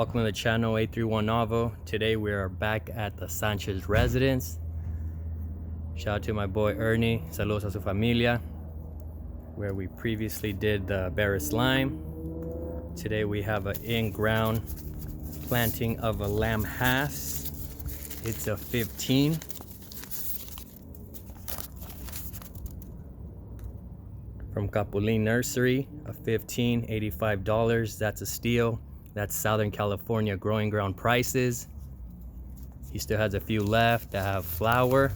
Welcome to the channel 831 Avo. Today we are back at the Sanchez residence. Shout out to my boy Ernie, saludos a su familia, where we previously did the Barris lime. Today we have an in-ground planting of a lamb Hass. It's a 15. From Capulin Nursery, a 15, $85. That's a steal. That's Southern California growing ground prices. He still has a few left that have flower.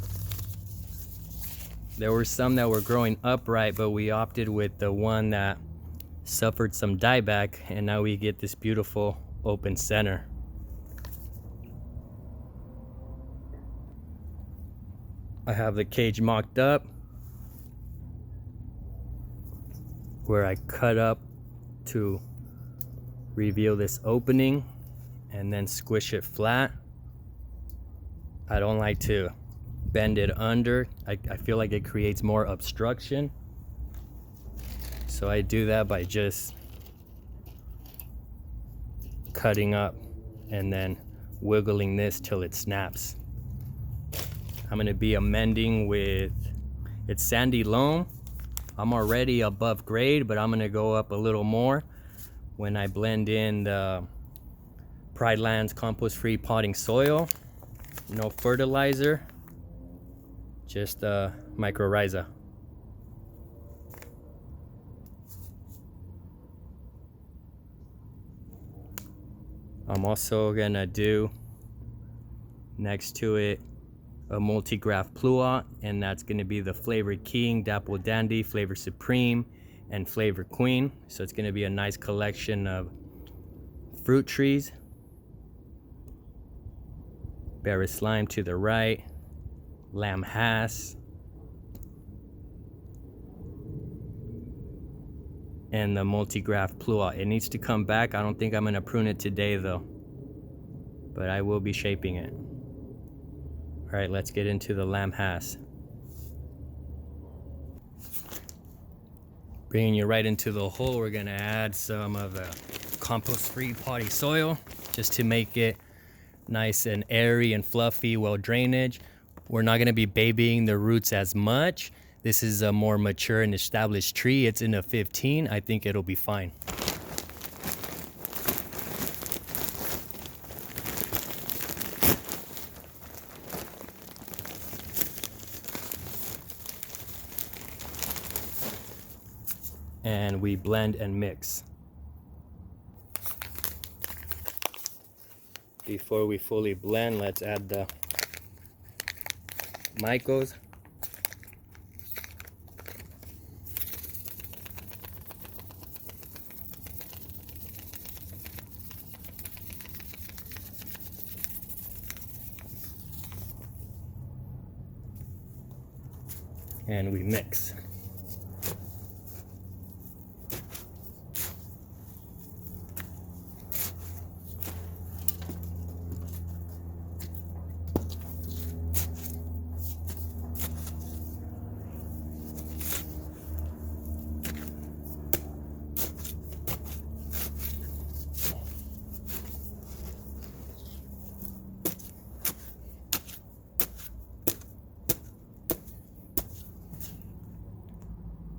There were some that were growing upright, but we opted with the one that suffered some dieback, and now we get this beautiful open center. I have the cage mocked up, where I cut up to reveal this opening and then squish it flat. I don't like to bend it under. I feel like it creates more obstruction. So I do that by just cutting up and then wiggling this till it snaps. I'm gonna be amending with, it's sandy loam. I'm already above grade, but I'm gonna go up a little more when I blend in the Pride Lands compost-free potting soil. No fertilizer, just mycorrhiza. I'm also gonna do next to it a multi-graft pluot, and that's gonna be the Flavor King, Dapple Dandy, Flavor Supreme, and Flavor Queen. So it's going to be a nice collection of fruit trees. Barris lime to the right, lamb Hass, and the multi-graft pluot. It needs to come back. I don't think I'm going to prune it today though, but I will be shaping it. All right, let's get into the lamb Hass. Bringing you right into the hole, we're gonna add some of the compost-free potty soil just to make it nice and airy and fluffy, well drainage. We're not gonna be babying the roots as much. This is a more mature and established tree. It's in a 15. I think it'll be fine. And we blend and mix. Before we fully blend, let's add the mycos. And we mix.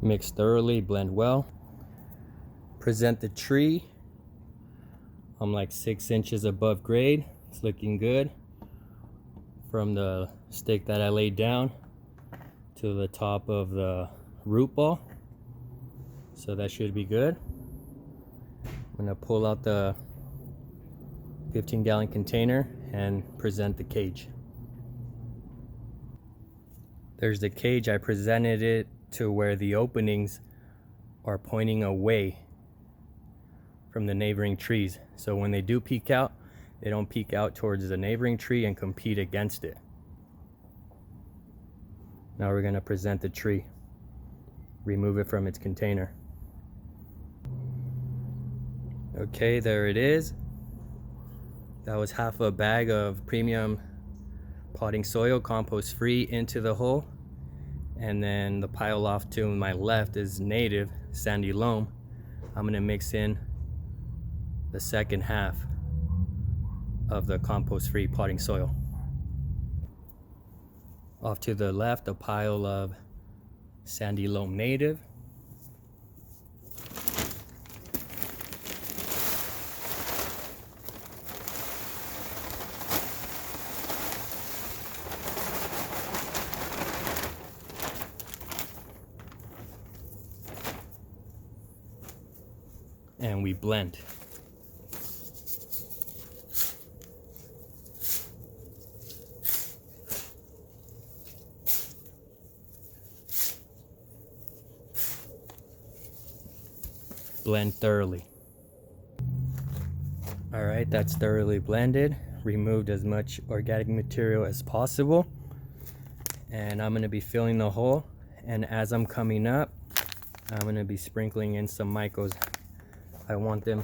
Mix thoroughly, blend well. Present the tree. I'm like 6 inches above grade. It's looking good. From the stake that I laid down to the top of the root ball. So that should be good. I'm gonna pull out the 15-gallon container and present the cage. There's the cage. I presented it to where the openings are pointing away from the neighboring trees. So when they do peek out, they don't peek out towards the neighboring tree and compete against it. Now we're gonna present the tree. Remove it from its container. Okay, there it is. That was half a bag of premium potting soil, compost free, into the hole. And then the pile off to my left is native sandy loam. I'm gonna mix in the second half. of the compost-free potting soil. Off to the left, a pile of sandy loam native. And we blend. Blend thoroughly. All right, that's thoroughly blended. Removed as much organic material as possible. And I'm gonna be filling the hole. And as I'm coming up, I'm gonna be sprinkling in some mycos. I want them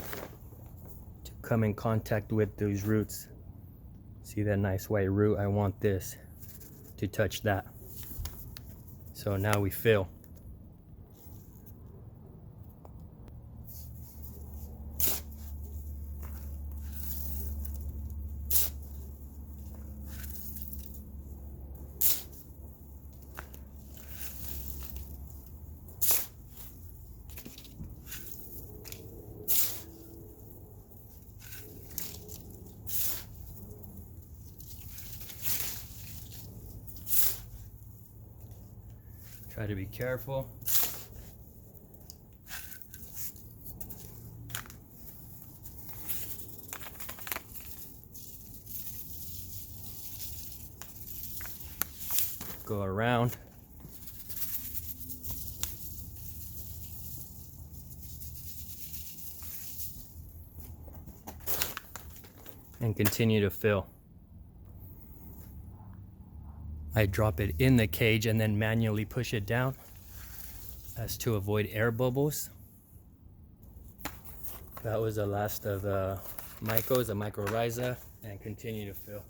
to come in contact with those roots. See that nice white root? I want this to touch that. So now we fill. Try to be careful. Go around. And continue to fill. I drop it in the cage and then manually push it down as to avoid air bubbles. That was the last of the mycos, the mycorrhiza, and continue to fill.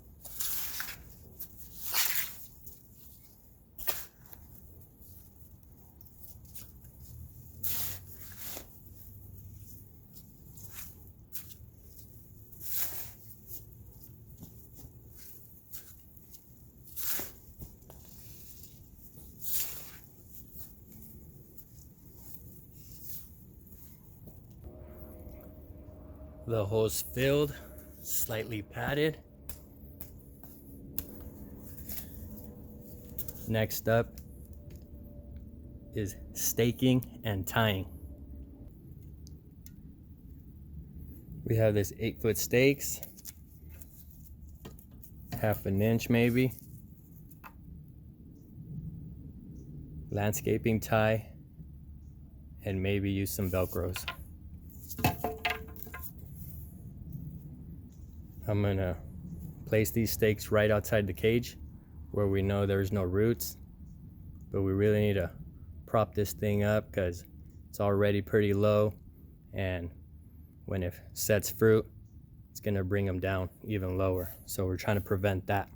The hole's filled, slightly padded. Next up is staking and tying. We have this 8-foot stakes, half an inch maybe, landscaping tie, and maybe use some Velcros. I'm gonna place these stakes right outside the cage where we know there's no roots, but we really need to prop this thing up because it's already pretty low, and when it sets fruit, it's gonna bring them down even lower. So we're trying to prevent that.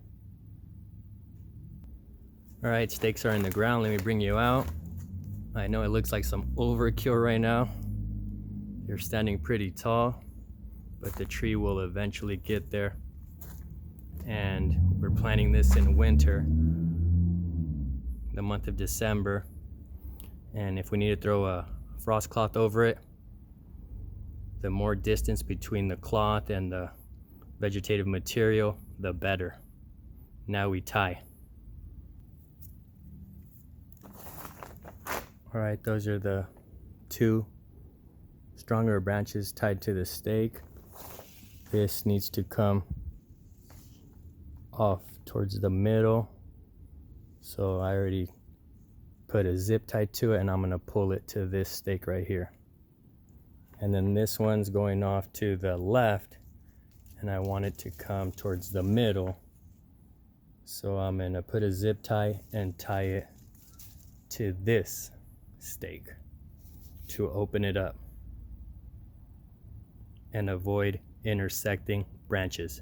All right, stakes are in the ground. Let me bring you out. I know it looks like some overkill right now. You're standing pretty tall, but the tree will eventually get there. And we're planting this in winter, the month of December. And if we need to throw a frost cloth over it, the more distance between the cloth and the vegetative material, the better. Now we tie. All right, those are the 2 stronger branches tied to the stake. This needs to come off towards the middle. So I already put a zip tie to it, and I'm gonna pull it to this stake right here. And then this one's going off to the left, and I want it to come towards the middle. So I'm gonna put a zip tie and tie it to this stake to open it up and avoid intersecting branches.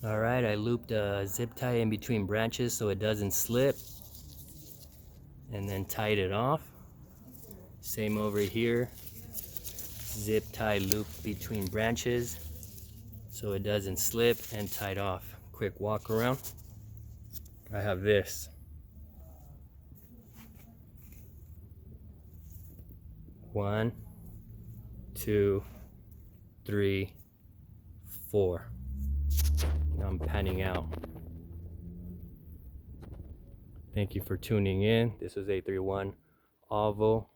All right, I looped a zip tie in between branches so it doesn't slip, and then tied it off. Same over here. zip tie loop between branches so it doesn't slip and tied off. Quick walk around. I have this. 1, 2, 3, 4. Now I'm panning out. Thank you for tuning in. This is 831 Avo,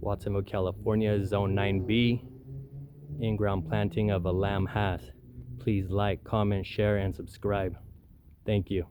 Watsonville, California, Zone 9B, in-ground planting of a lamb hath. Please like, comment, share, and subscribe. Thank you.